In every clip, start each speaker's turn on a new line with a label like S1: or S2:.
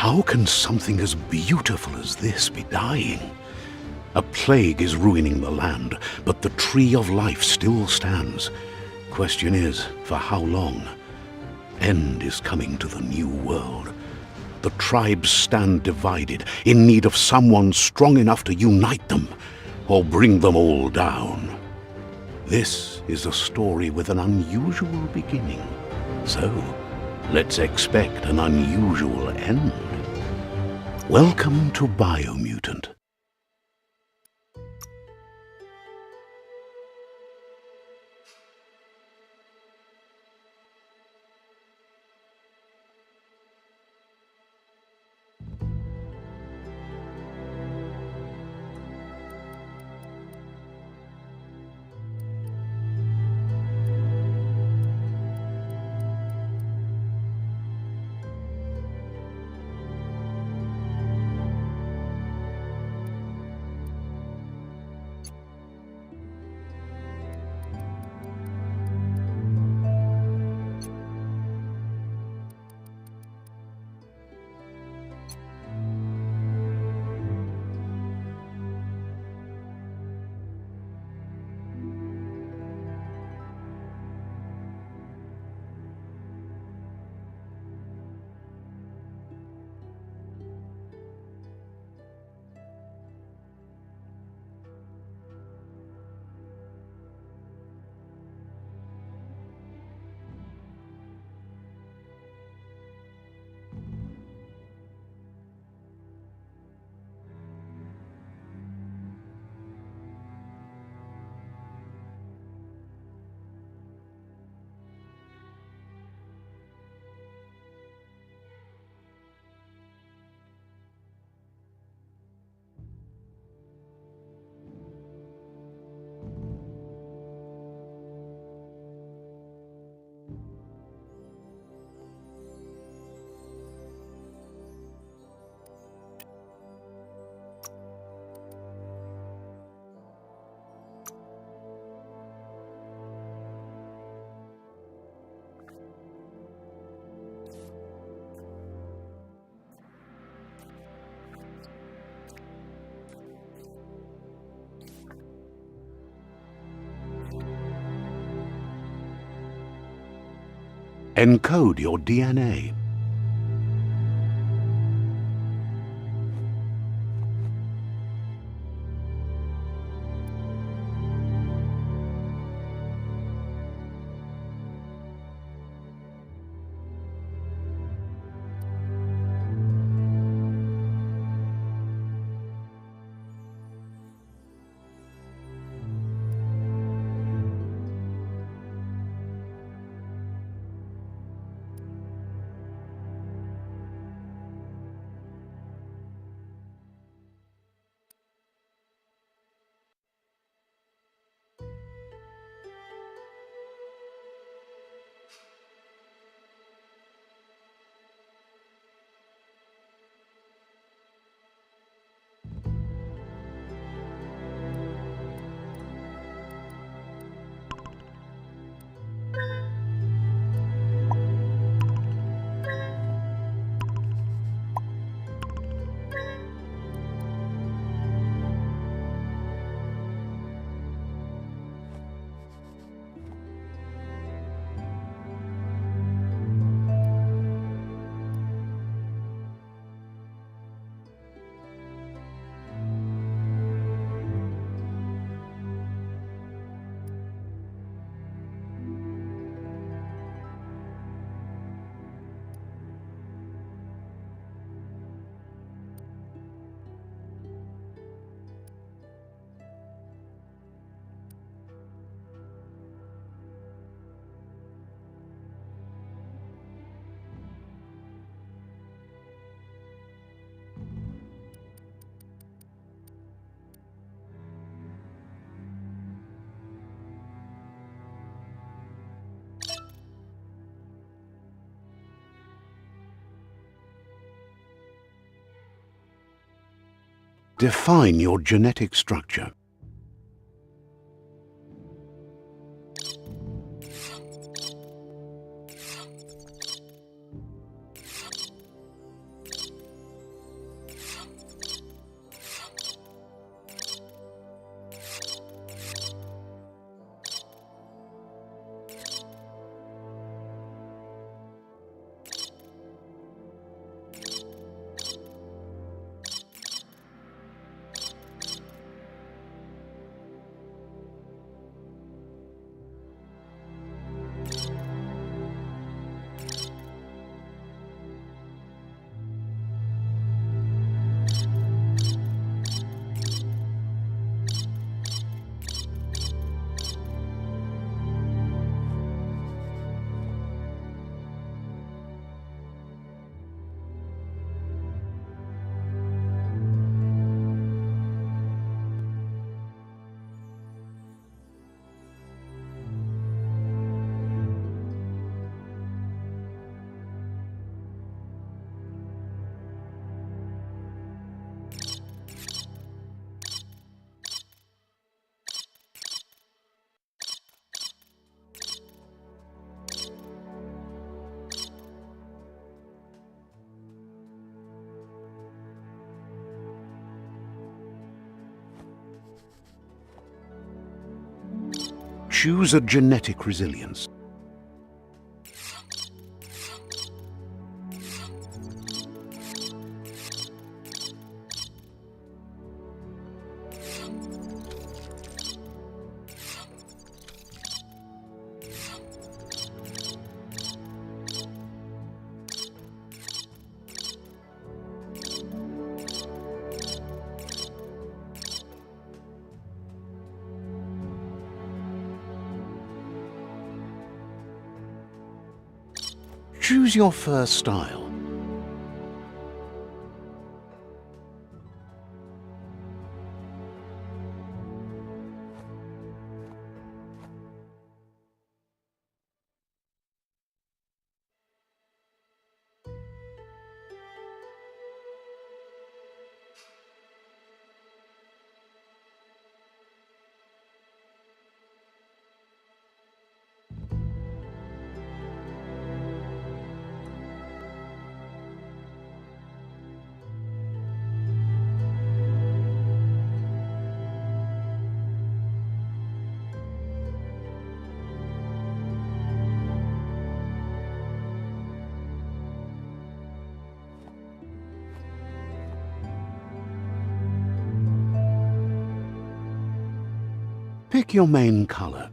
S1: How can something as beautiful as this be dying? A plague is ruining the land, but the tree of life still stands. Question is, for how long? End is coming to the new world. The tribes stand divided, in need of someone strong enough to unite them, or bring them all down. This is a story with an unusual beginning. So, let's expect an unusual end. Welcome to Biomutant. Encode your DNA. Define your genetic structure. Choose a genetic resilience. Choose your fur style. Pick your main color.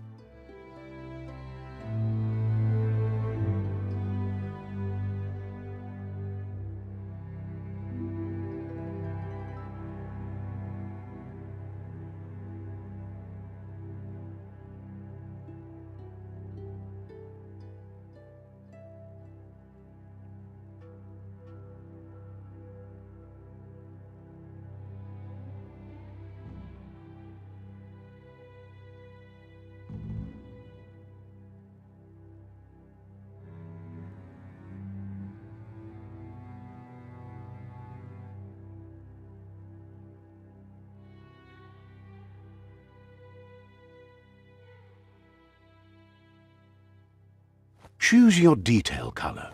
S1: Choose your detail color.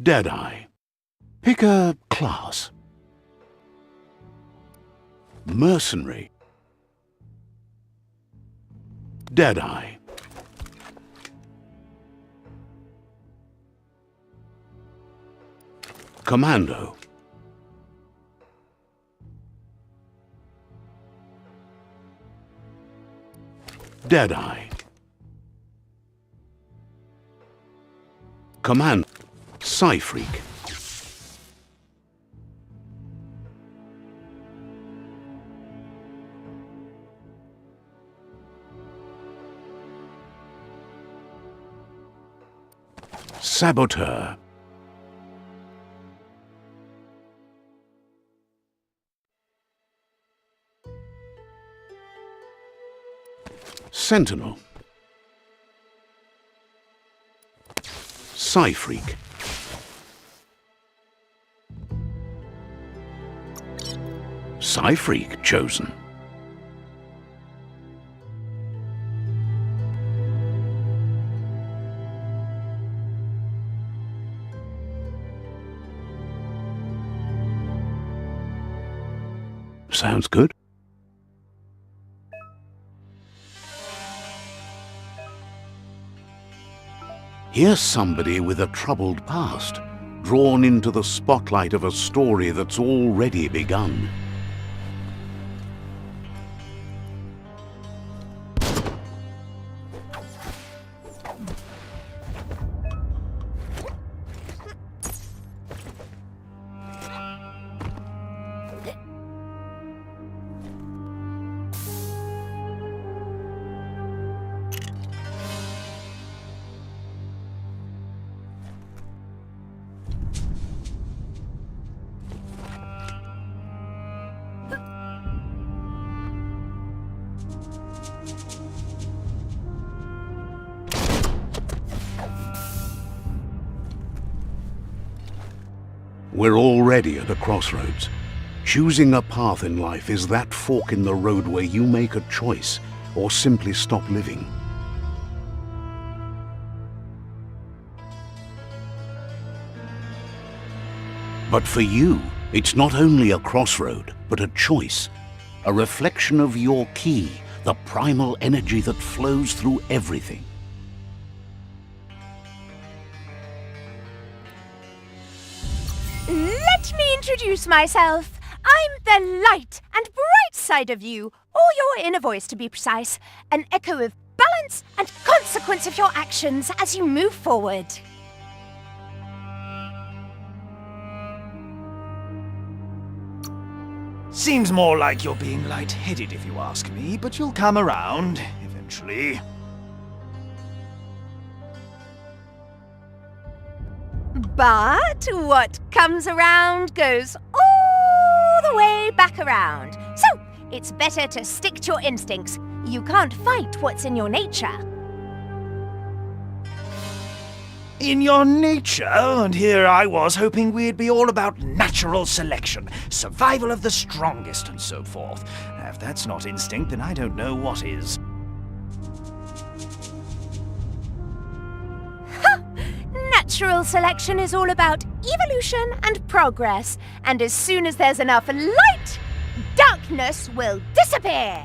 S1: Deadeye. Pick a class. Mercenary. Deadeye. Commando. Deadeye. Command. Psy-Freak. Saboteur. Sentinel. Psy-Freak. Psy-Freak chosen. Sounds good. Here's somebody with a troubled past, drawn into the spotlight of a story that's already begun. We're already at a crossroads. Choosing a path in life is that fork in the road where you make a choice or simply stop living. But for you, it's not only a crossroad, but a choice, a reflection of your key, the primal energy that flows through everything.
S2: Let me introduce myself. I'm the light and bright side of you, or your inner voice to be precise, an echo of balance and consequence of your actions as you move forward.
S3: Seems more like you're being light-headed if you ask me, but you'll come around eventually.
S2: But what comes around goes all the way back around. So, it's better to stick to your instincts. You can't fight what's in your nature.
S3: In your nature, and here I was hoping we'd be all about natural selection, survival of the strongest and so forth. Now, if that's not instinct, then I don't know what is.
S2: Natural selection is all about evolution and progress, and as soon as there's enough light, darkness will disappear.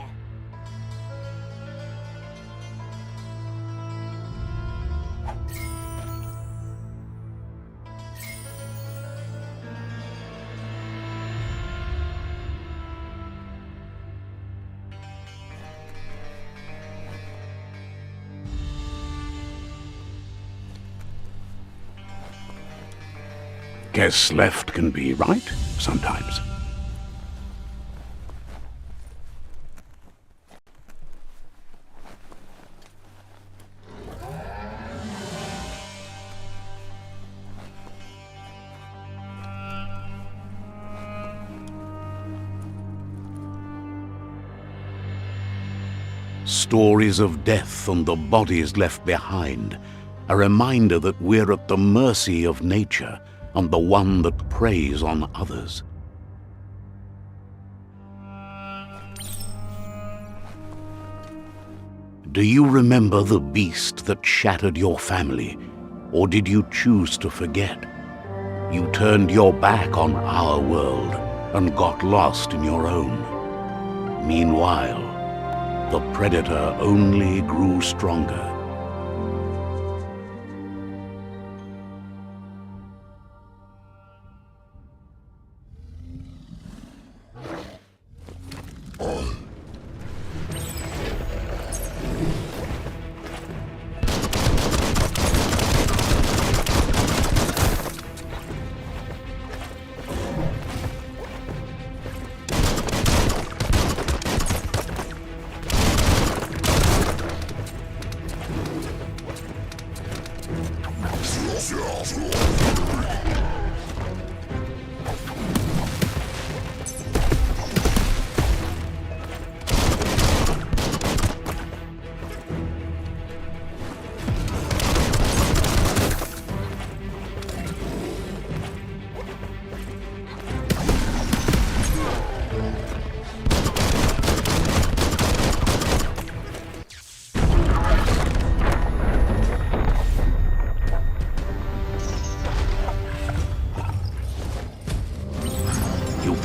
S1: Guess left can be right, sometimes. Stories of death and the bodies left behind, a reminder that we're at the mercy of nature and the one that preys on others. Do you remember the beast that shattered your family, or did you choose to forget? You turned your back on our world and got lost in your own. Meanwhile, the predator only grew stronger.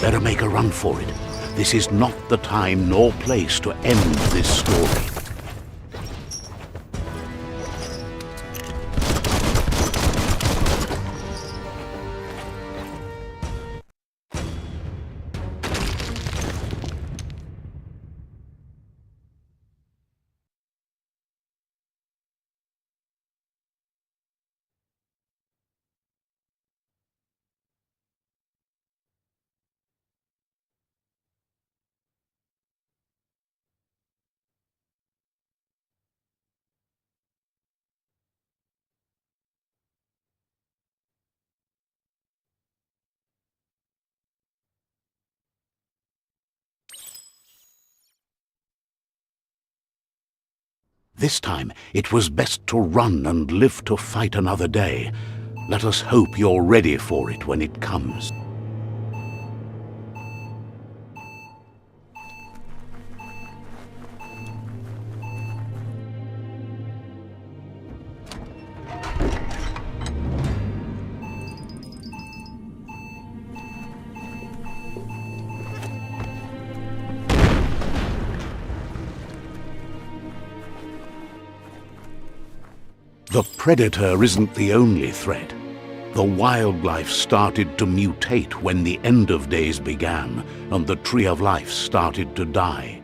S1: Better make a run for it. This is not the time nor place to end this story. This time it was best to run and live to fight another day. Let us hope you're ready for it when it comes. The predator isn't the only threat. The wildlife started to mutate when the end of days began, and the tree of life started to die.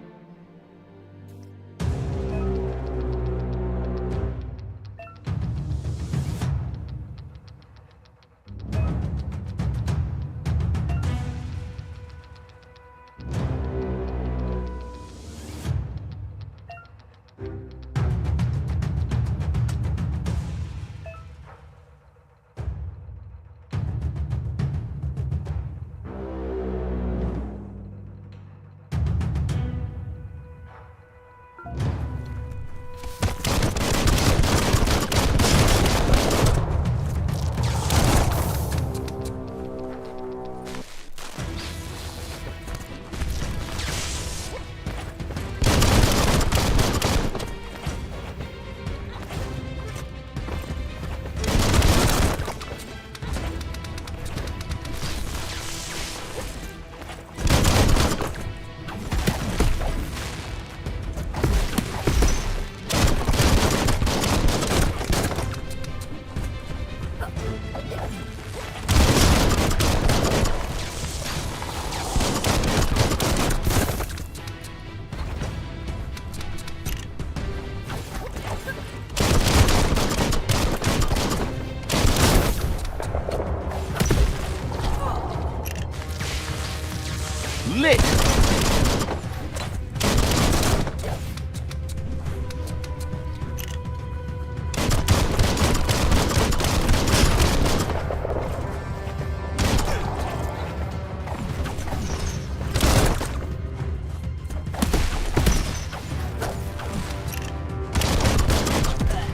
S3: Lit!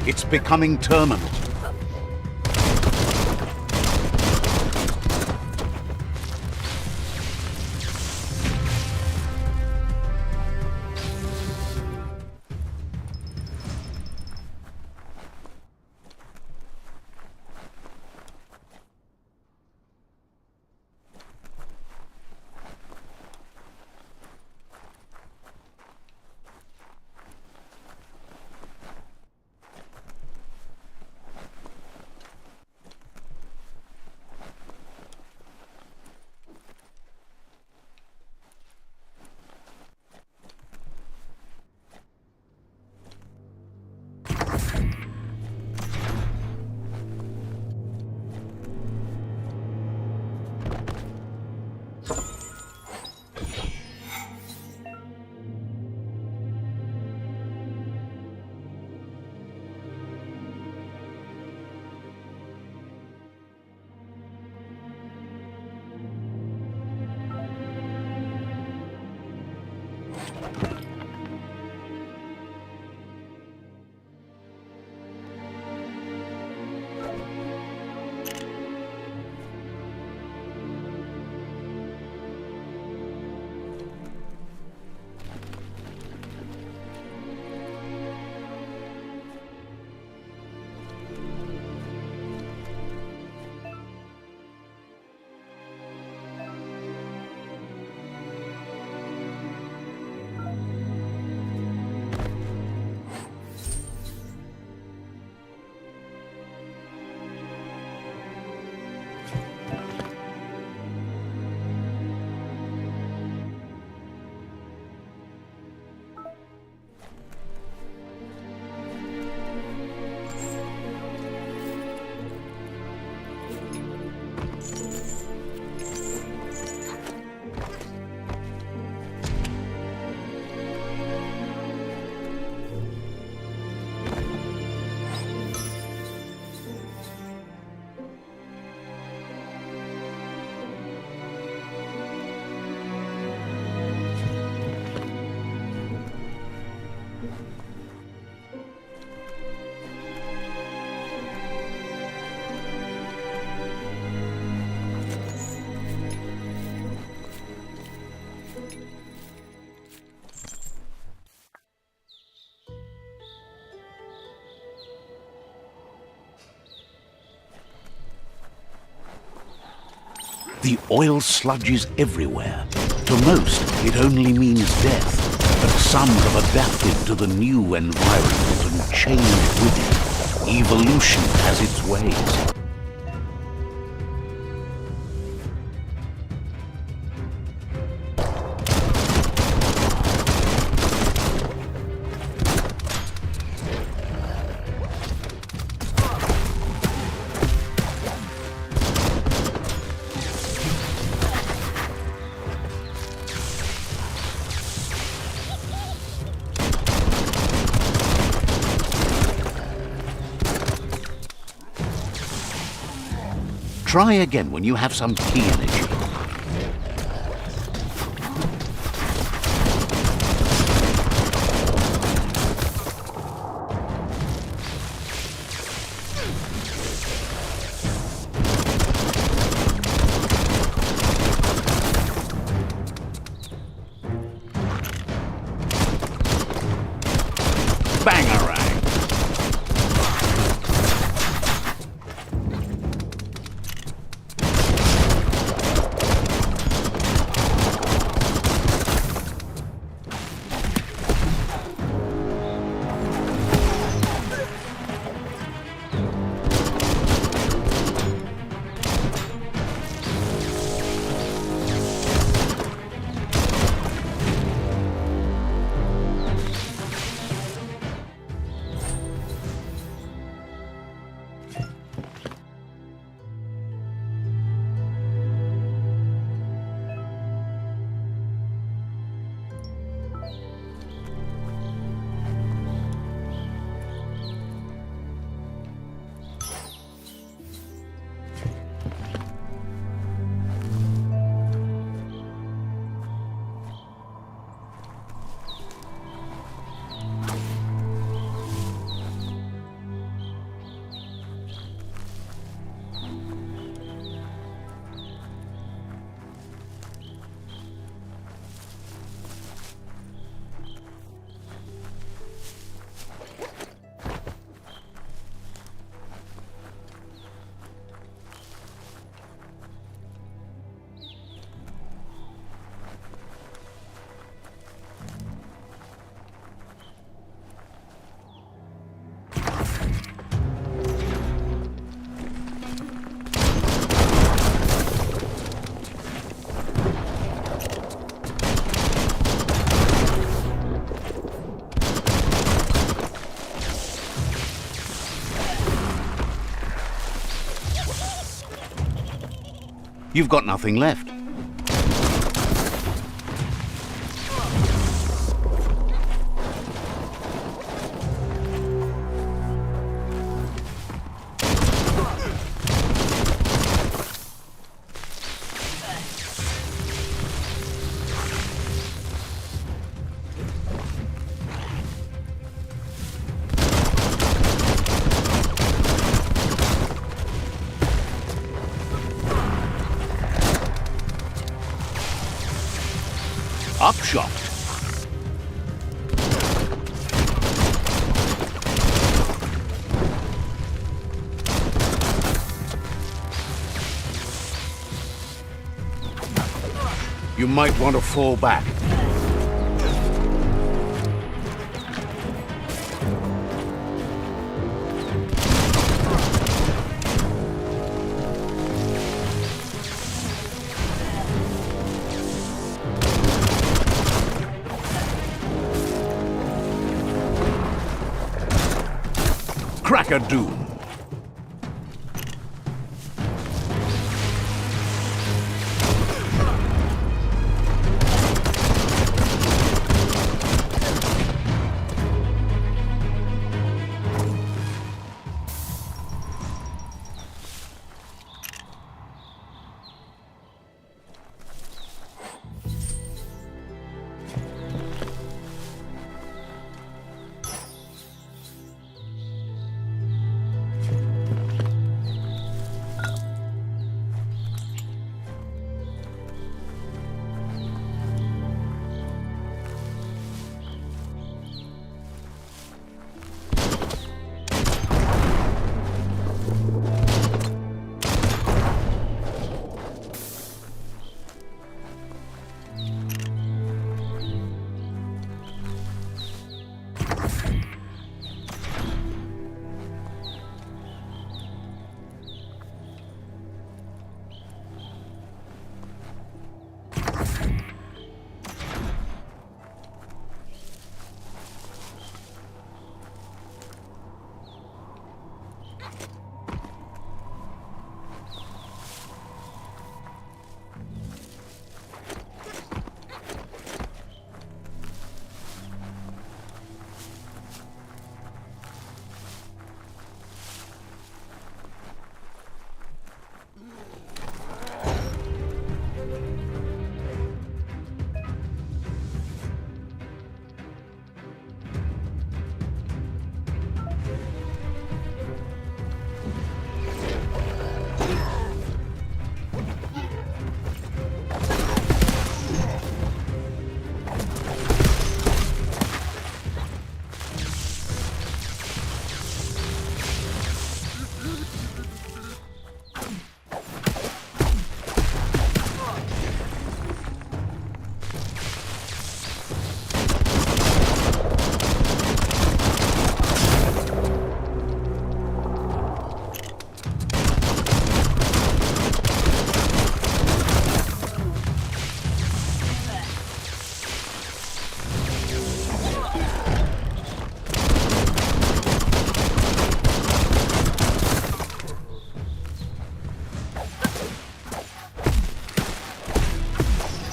S1: It's becoming terminal. The oil sludges everywhere. To most, it only means death, but some have adapted to the new environment and changed with it. Evolution has its ways. Try again when you have some key energy. Bangarang! You've got nothing left. Upshot. You might want to fall back. Cracker Doom.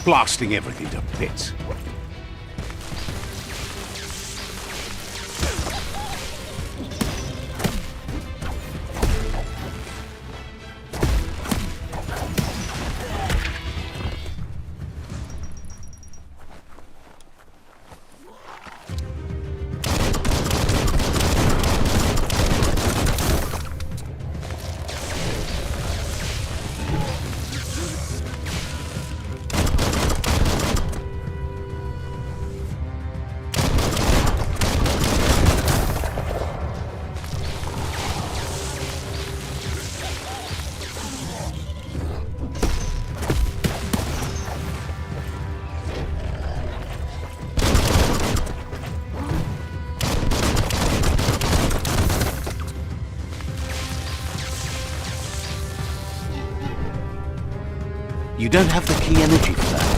S1: blasting everything to bits. You don't have the key energy for that.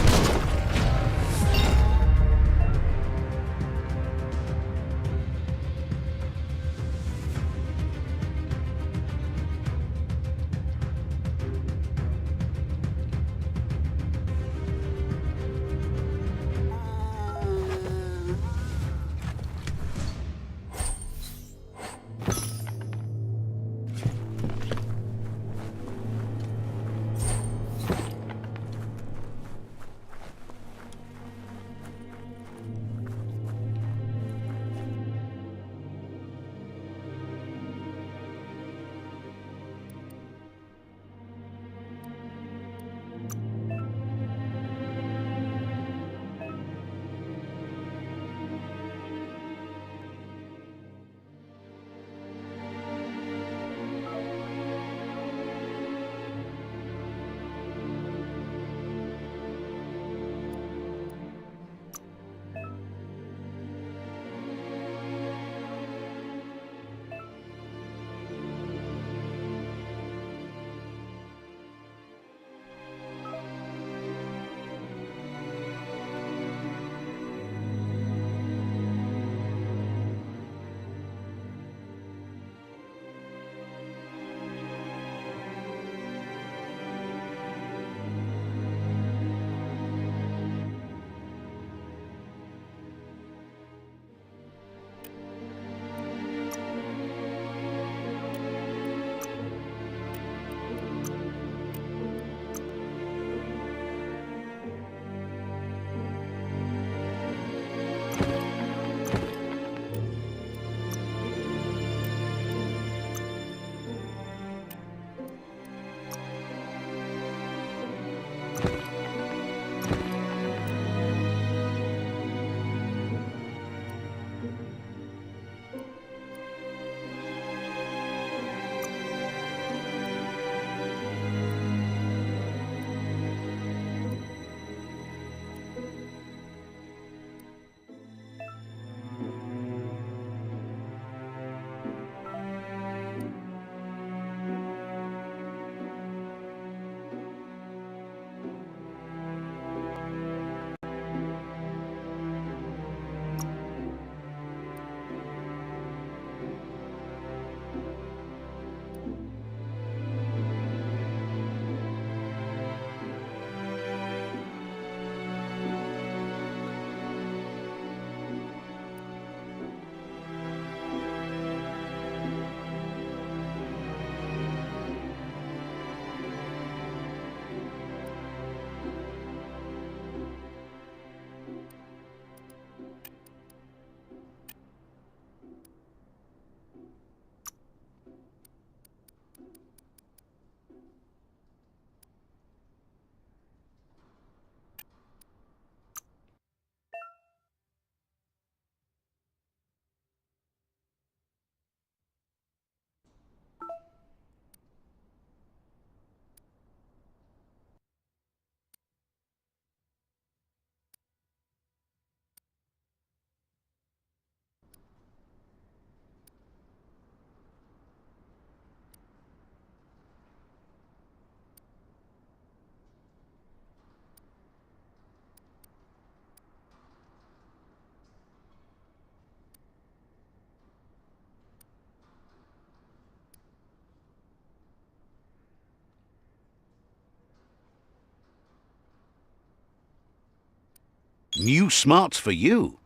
S1: New smarts for you.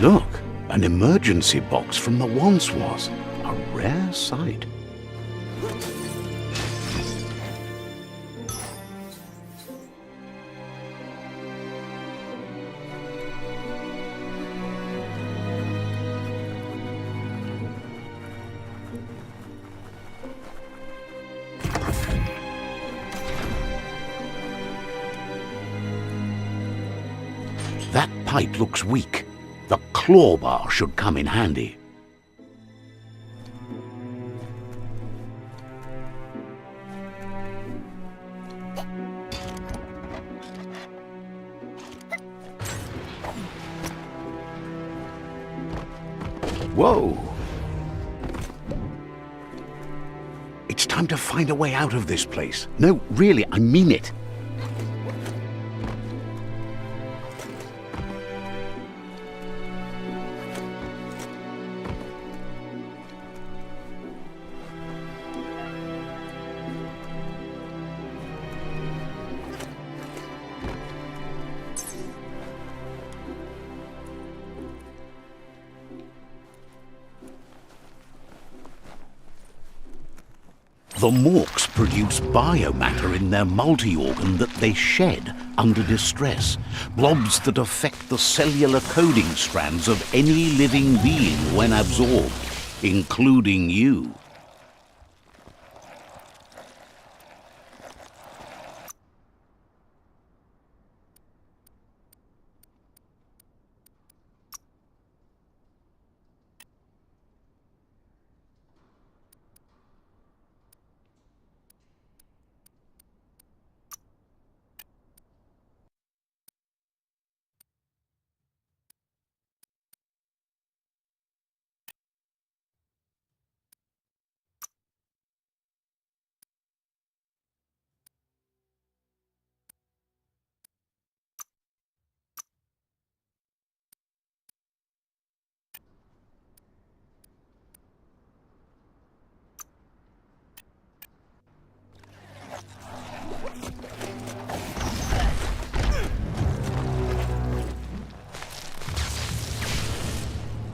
S1: Look, an emergency box from the once was. A rare sight. That pipe looks weak. The claw bar should come in handy. Whoa! It's time to find a way out of this place. No, really, I mean it. The Morks produce biomatter in their multi-organ that they shed under distress, blobs that affect the cellular coding strands of any living being when absorbed, including you.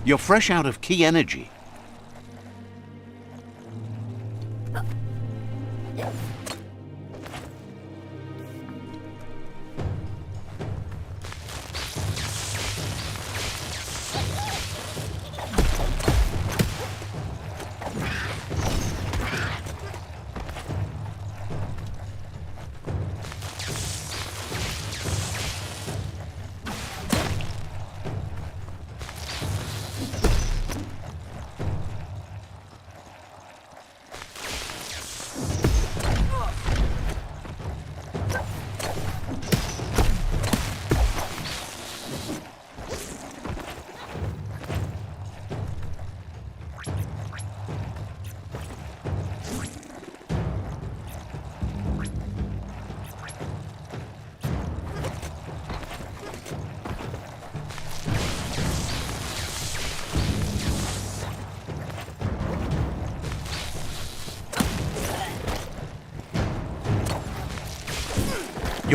S1: You're fresh out of key energy.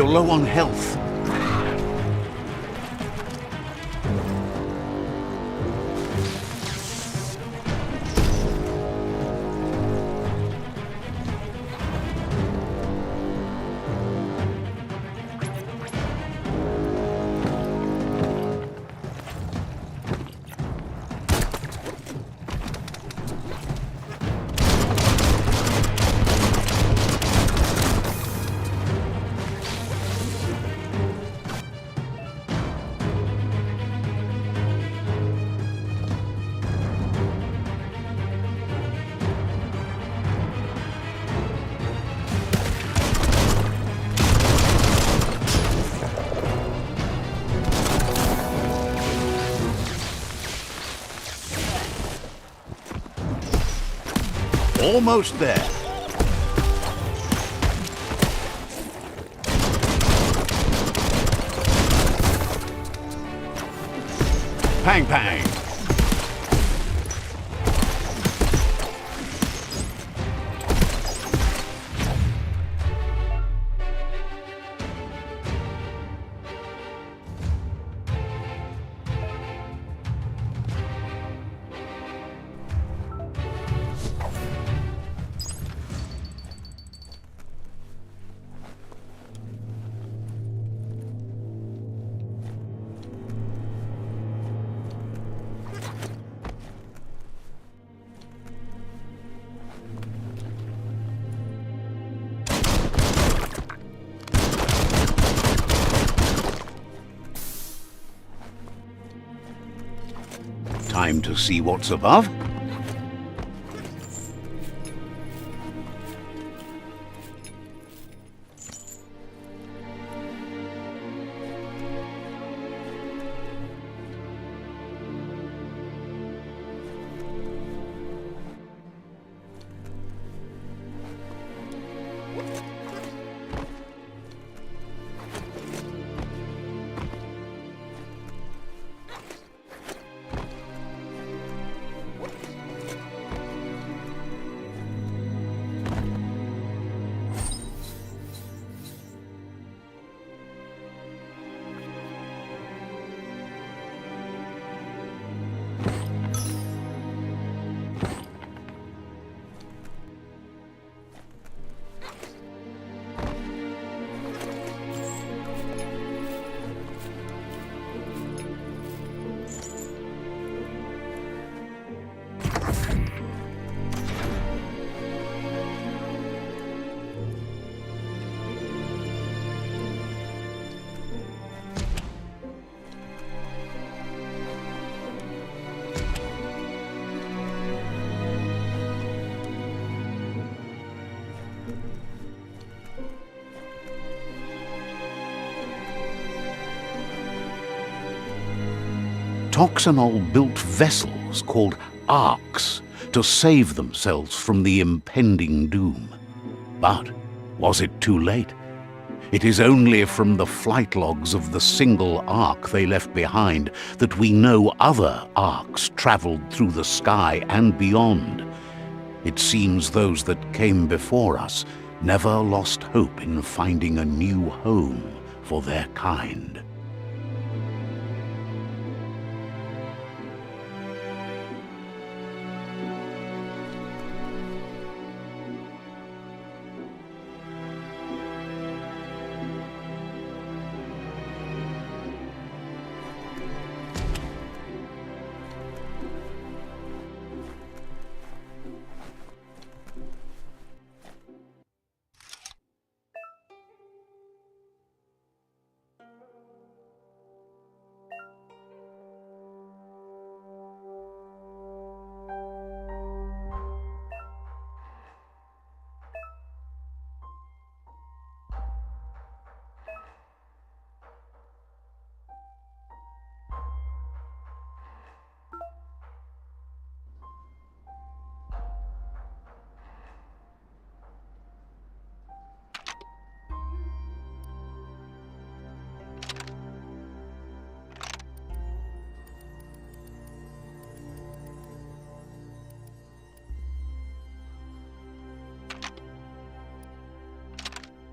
S1: You're low on health. Almost there. Pang pang. Time to see what's above. Toxanol built vessels called arks to save themselves from the impending doom. But was it too late? It is only from the flight logs of the single ark they left behind that we know other arks traveled through the sky and beyond. It seems those that came before us never lost hope in finding a new home for their kind.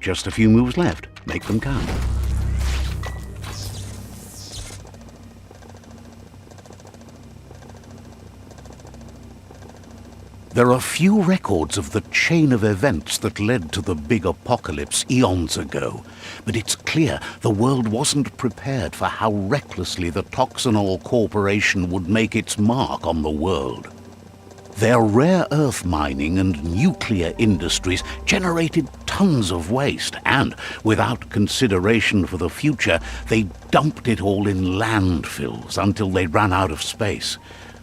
S1: Just a few moves left. make them count. There are few records of the chain of events that led to the big apocalypse eons ago, but it's clear the world wasn't prepared for how recklessly the Toxanol Corporation would make its mark on the world. Their rare earth mining and nuclear industries generated tons of waste, and, without consideration for the future, they dumped it all in landfills until they ran out of space.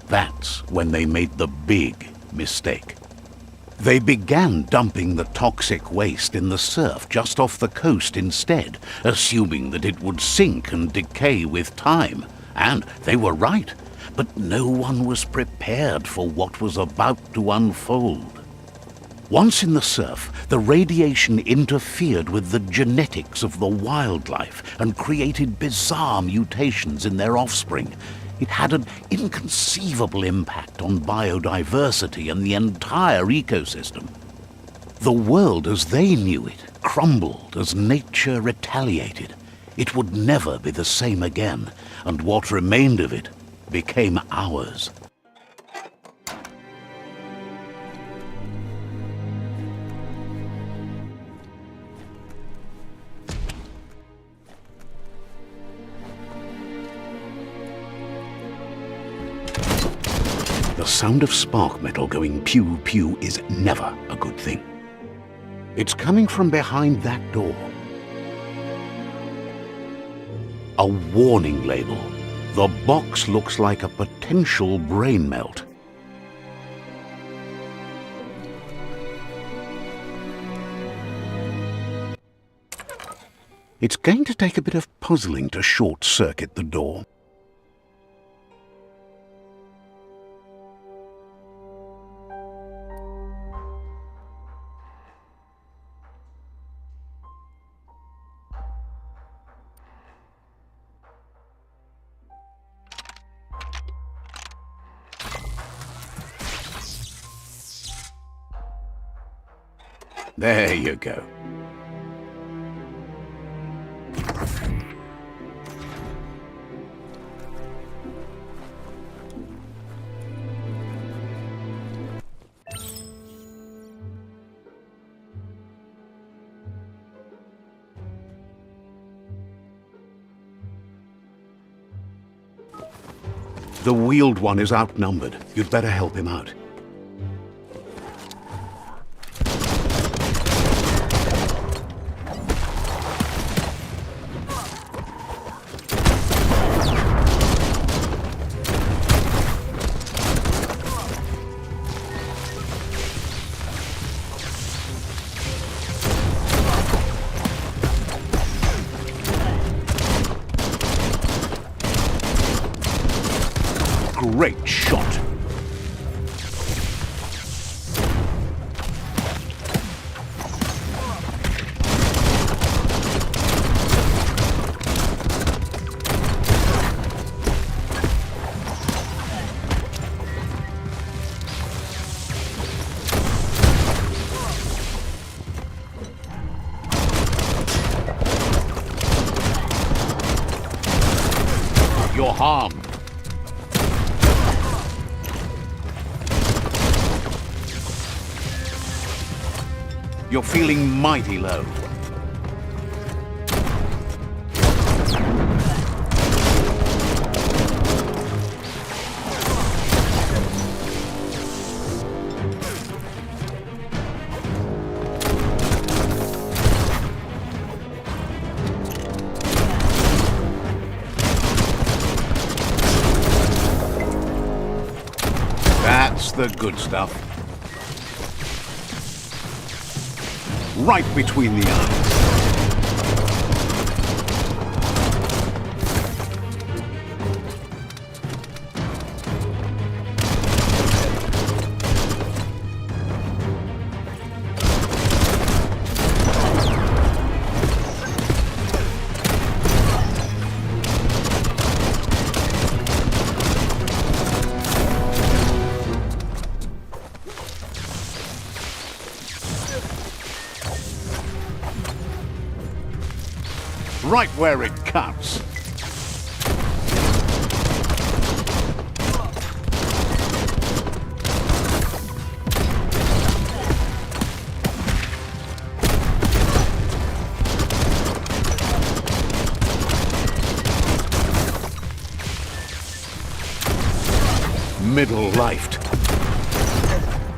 S1: That's when they made the big mistake. They began dumping the toxic waste in the surf just off the coast instead, assuming that it would sink and decay with time. And they were right, but no one was prepared for what was about to unfold. Once in the surf, the radiation interfered with the genetics of the wildlife and created bizarre mutations in their offspring. It had an inconceivable impact on biodiversity and the entire ecosystem. The world as they knew it crumbled as nature retaliated. It would never be the same again, and what remained of it became ours. The sound of spark metal going pew-pew is never a good thing. It's coming from behind that door. A warning label. The box looks like a potential brain melt. It's going to take a bit of puzzling to short-circuit the door. There you go. The wheeled one is outnumbered. You'd better help him out. Great shot. You're harmed. You're feeling mighty low. That's the good stuff. Right between the eyes. right where it cuts. Middle-lifed.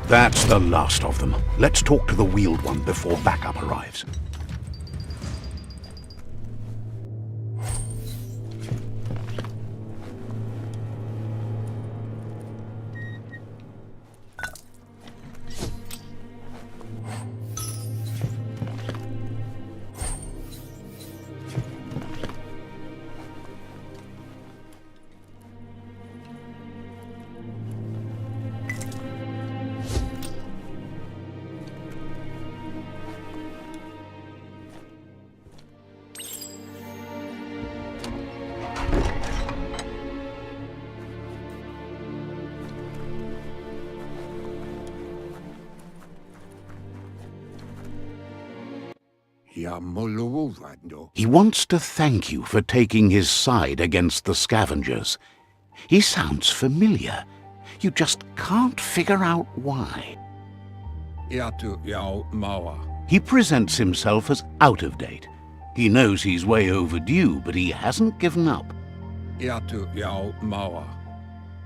S1: That's the last of them. Let's talk to the wheeled one before backup arrives. He wants to thank you for taking his side against the scavengers. He sounds familiar. You just can't figure out why. He presents himself as out of date. He knows he's way overdue, but he hasn't given up.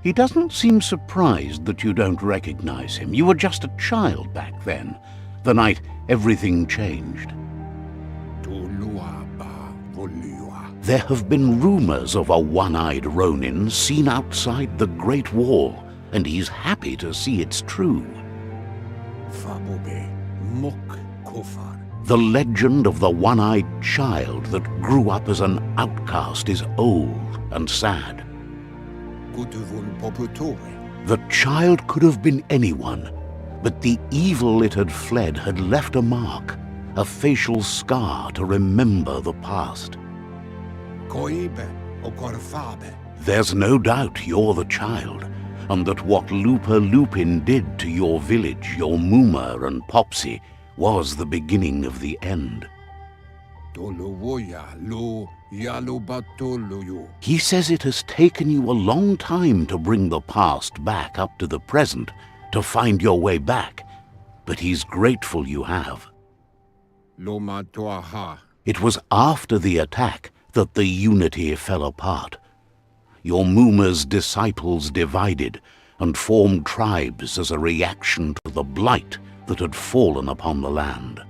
S1: He doesn't seem surprised that you don't recognize him. You were just a child back then, the night everything changed. There have been rumors of a one-eyed Ronin seen outside the Great Wall, and he's happy to see it's true. The legend of the one-eyed child that grew up as an outcast is old and sad. The child could have been anyone, but the evil it had fled had left a mark, a facial scar to remember the past. There's no doubt you're the child, and that what Lupa Lupin did to your village, your Muma and Popsy, was the beginning of the end. He says it has taken you a long time to bring the past back up to the present, to find your way back, but he's grateful you have. It was after the attack that the unity fell apart. Your Muma's disciples divided and formed tribes as a reaction to the blight that had fallen upon the land.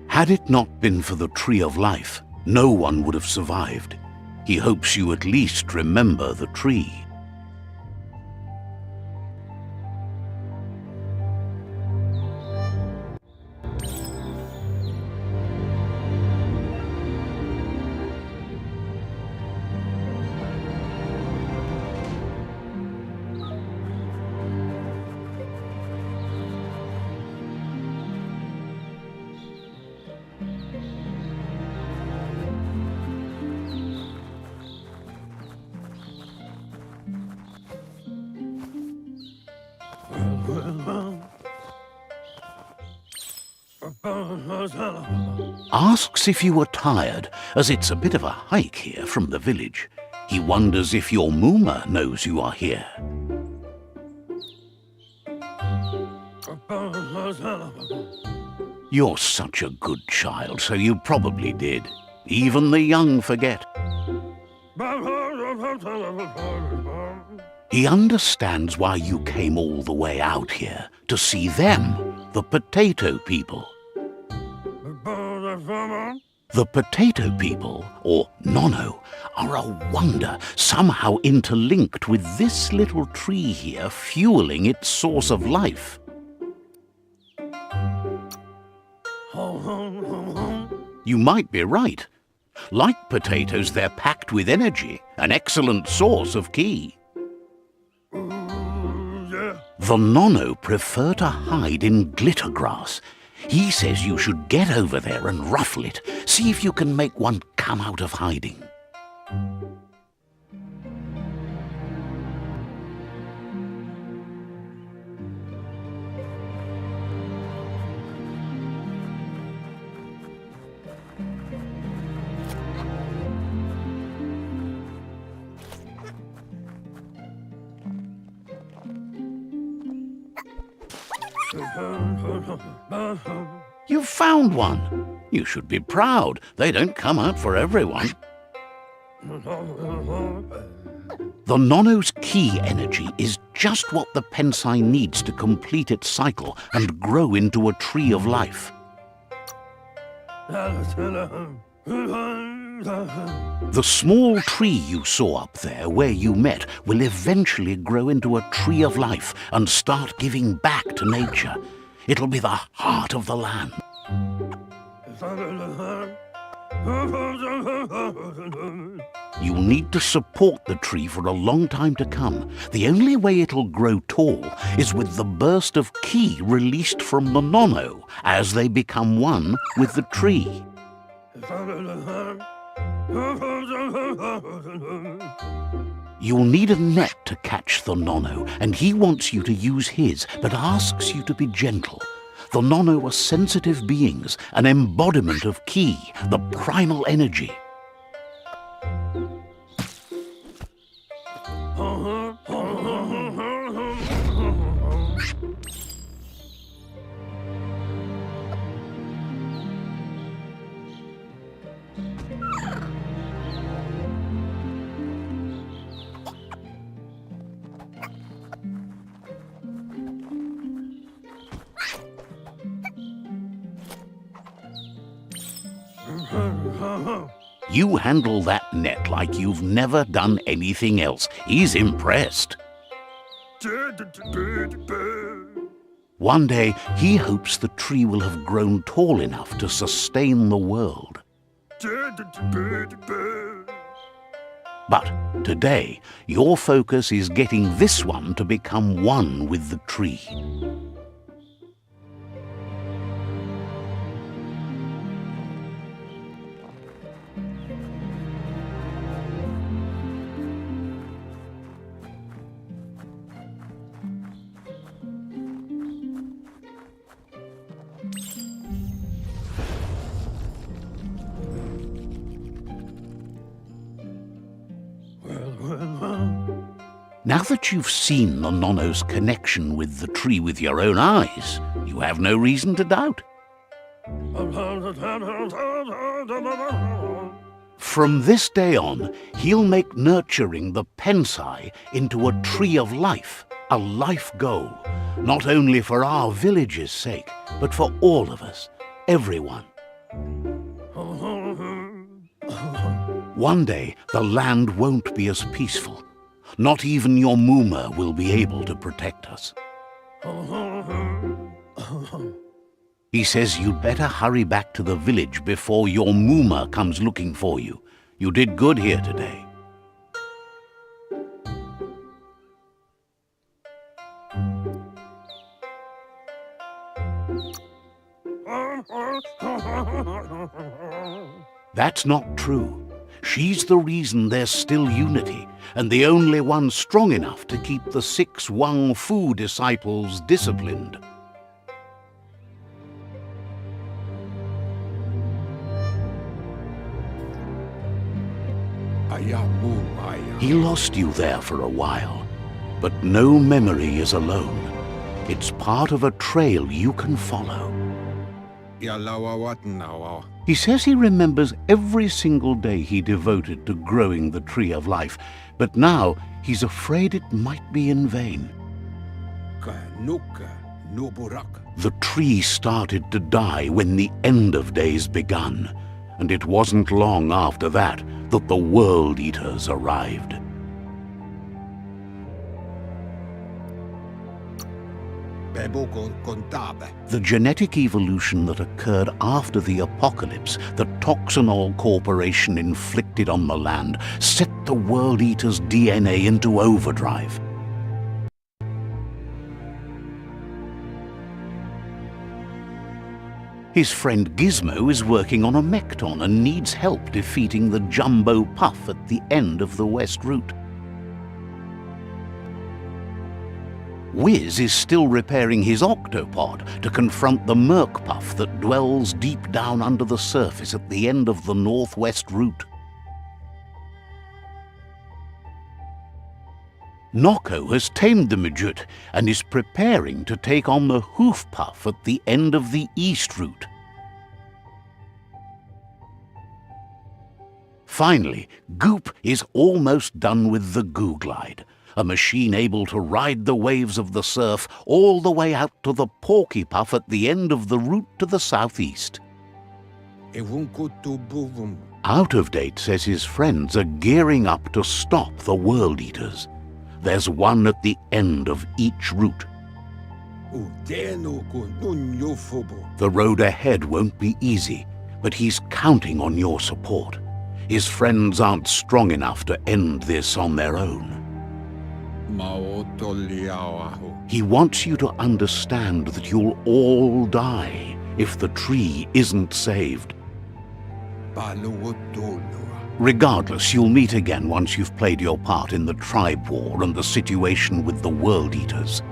S1: Had it not been for the Tree of Life, no one would have survived. He hopes you at least remember the tree. Asks if you were tired, as it's a bit of a hike here from the village. He wonders if your Muma knows you are here. You're such a good child, so you probably did. Even the young forget. He understands why you came all the way out here, to see them, the potato people. The potato people, or Nono, are a wonder, somehow interlinked with this little tree here fueling its source of life. You might be right. Like potatoes, they're packed with energy, an excellent source of ki. The Nono prefer to hide in glitter grass. He says you should get over there and ruffle it. See if you can make one come out of hiding. You've found one. You should be proud. They don't come out for everyone. The Nono's key energy is just what the Pensai needs to complete its cycle and grow into a tree of life. The small tree you saw up there where you met will eventually grow into a tree of life and start giving back to nature. It'll be the heart of the land. You'll need to support the tree for a long time to come. The only way it'll grow tall is with the burst of ki released from the Nono as they become one with the tree. You'll need a net to catch the Nono, and he wants you to use his, but asks you to be gentle. The Nono are sensitive beings, an embodiment of ki, the primal energy. You handle that net like you've never done anything else. He's impressed. One day, he hopes the tree will have grown tall enough to sustain the world. But today, your focus is getting this one to become one with the tree. Now that you've seen the Nono's connection with the tree with your own eyes, you have no reason to doubt. From this day on, he'll make nurturing the Pensai into a tree of life, a life goal, not only for our village's sake, but for all of us, everyone. One day, the land won't be as peaceful. Not even your Muma will be able to protect us. He says you'd better hurry back to the village before your Muma comes looking for you. You did good here today. That's not true. She's the reason there's still unity, and the only one strong enough to keep the 6 Wang Fu disciples disciplined. He lost you there for a while, but no memory is alone. It's part of a trail you can follow. He says he remembers every single day he devoted to growing the tree of life, but now he's afraid it might be in vain. The tree started to die when the end of days begun, and it wasn't long after that that the World Eaters arrived. The genetic evolution that occurred after the apocalypse that Toxanol Corporation inflicted on the land set the World Eater's DNA into overdrive. His friend Gizmo is working on a Mekton and needs help defeating the Jumbo Puff at the end of the West Route. Wiz is still repairing his octopod to confront the Merc Puff that dwells deep down under the surface at the end of the Northwest Route. Nocco has tamed the midget and is preparing to take on the hoof puff at the end of the east route. Finally, Goop is almost done with the Goo Glide, a machine able to ride the waves of the surf all the way out to the Porky Puff at the end of the route to the southeast. Out of Date says his friends are gearing up to stop the World Eaters. There's one at the end of each route. The road ahead won't be easy, but he's counting on your support. His friends aren't strong enough to end this on their own. He wants you to understand that you'll all die if the tree isn't saved. Regardless, you'll meet again once you've played your part in the tribe war and the situation with the World Eaters.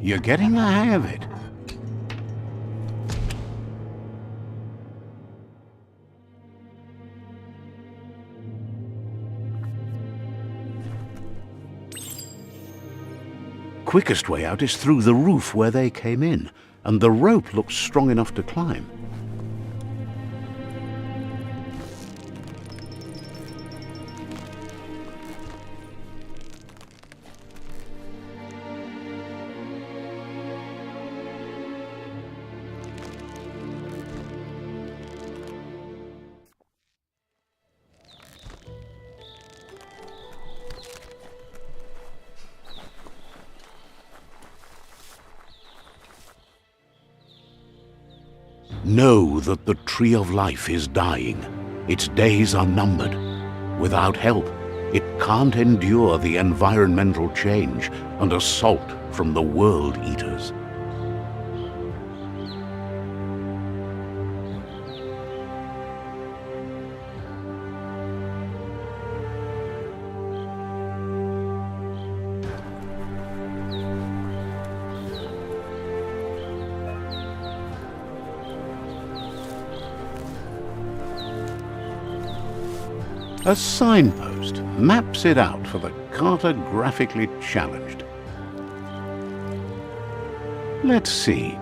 S1: You're getting the hang of it. Quickest way out is through the roof where they came in, and the rope looks strong enough to climb. Know that the Tree of Life is dying. Its days are numbered. Without help, it can't endure the environmental change and assault from the World Eaters. A signpost maps it out for the cartographically challenged. Let's see.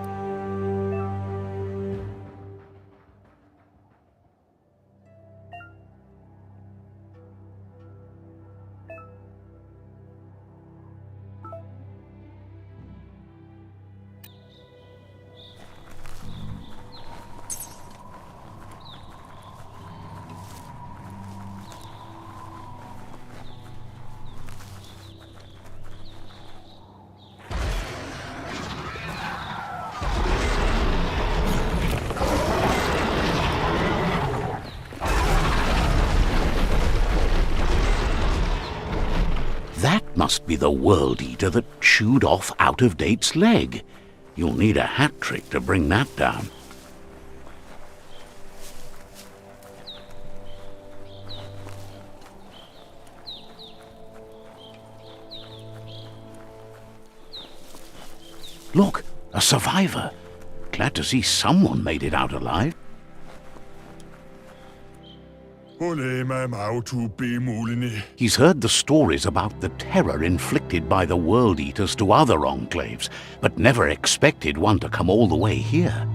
S1: That must be the World Eater that chewed off Out-of-Date's leg. You'll need a hat trick to bring that down. Look, a survivor. Glad to see someone made it out alive. He's heard the stories about the terror inflicted by the World Eaters to other enclaves, but never expected one to come all the way here.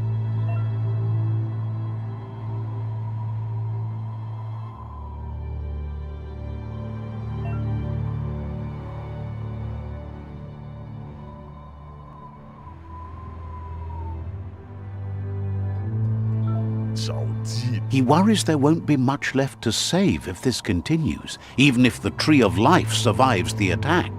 S1: He worries there won't be much left to save if this continues, even if the Tree of Life survives the attack.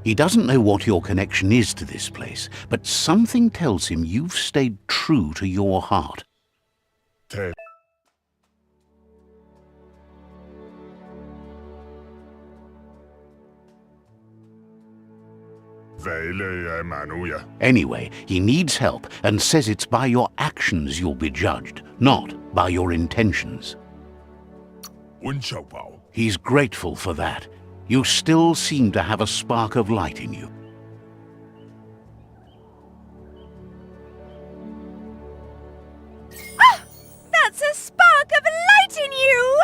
S1: He doesn't know what your connection is to this place, but something tells him you've stayed true to your heart. Anyway, he needs help and says it's by your actions you'll be judged, not by your intentions. He's grateful for that. You still seem to have a spark of light in you.
S2: Ah! That's a spark of light in you!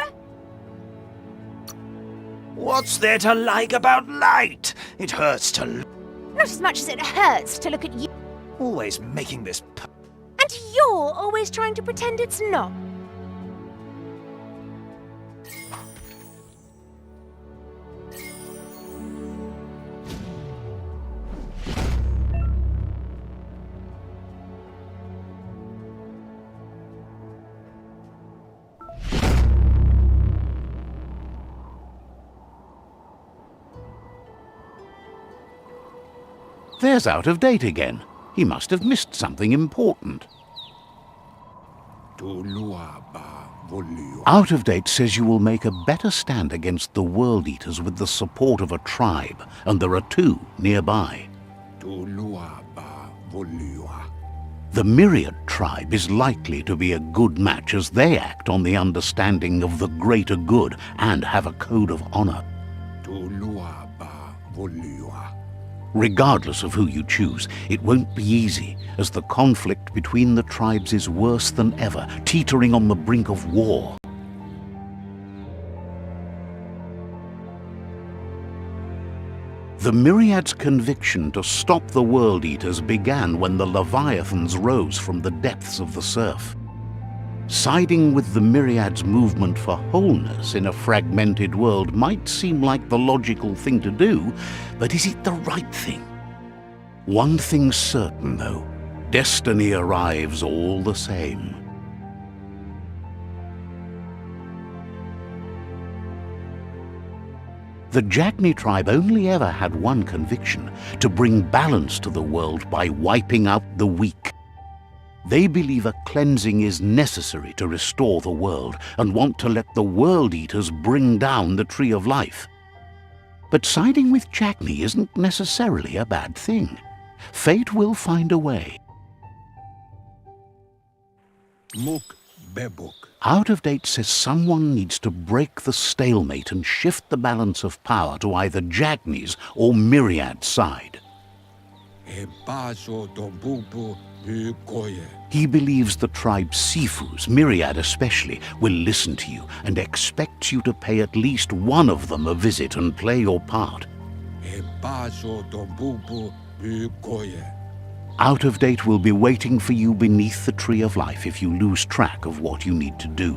S3: What's there to like about light? It hurts to look.
S2: Not as much as it hurts to look at you.
S3: Always making this.
S2: And you're always trying to pretend it's not.
S1: There's Out-of-Date again. He must have missed something important. Out-of-Date says you will make a better stand against the World Eaters with the support of a tribe, and there are two nearby. The Myriad tribe is likely to be a good match as they act on the understanding of the greater good and have a code of honor. Regardless of who you choose, it won't be easy, as the conflict between the tribes is worse than ever, teetering on the brink of war. The Myriad's conviction to stop the World Eaters began when the Leviathans rose from the depths of the surf. Siding with the Myriad's movement for wholeness in a fragmented world might seem like the logical thing to do, but is it the right thing? One thing's certain, though. Destiny arrives all the same. The Jagni tribe only ever had one conviction: to bring balance to the world by wiping out the weak. They believe a cleansing is necessary to restore the world and want to let the World Eaters bring down the Tree of Life. But siding with Jagni isn't necessarily a bad thing. Fate will find a way. Out of Date says someone needs to break the stalemate and shift the balance of power to either Jagni's or Myriad's side. He believes the tribe's Sifus, Myriad especially, will listen to you and expects you to pay at least one of them a visit and play your part. Out of Date will be waiting for you beneath the Tree of Life if you lose track of what you need to do.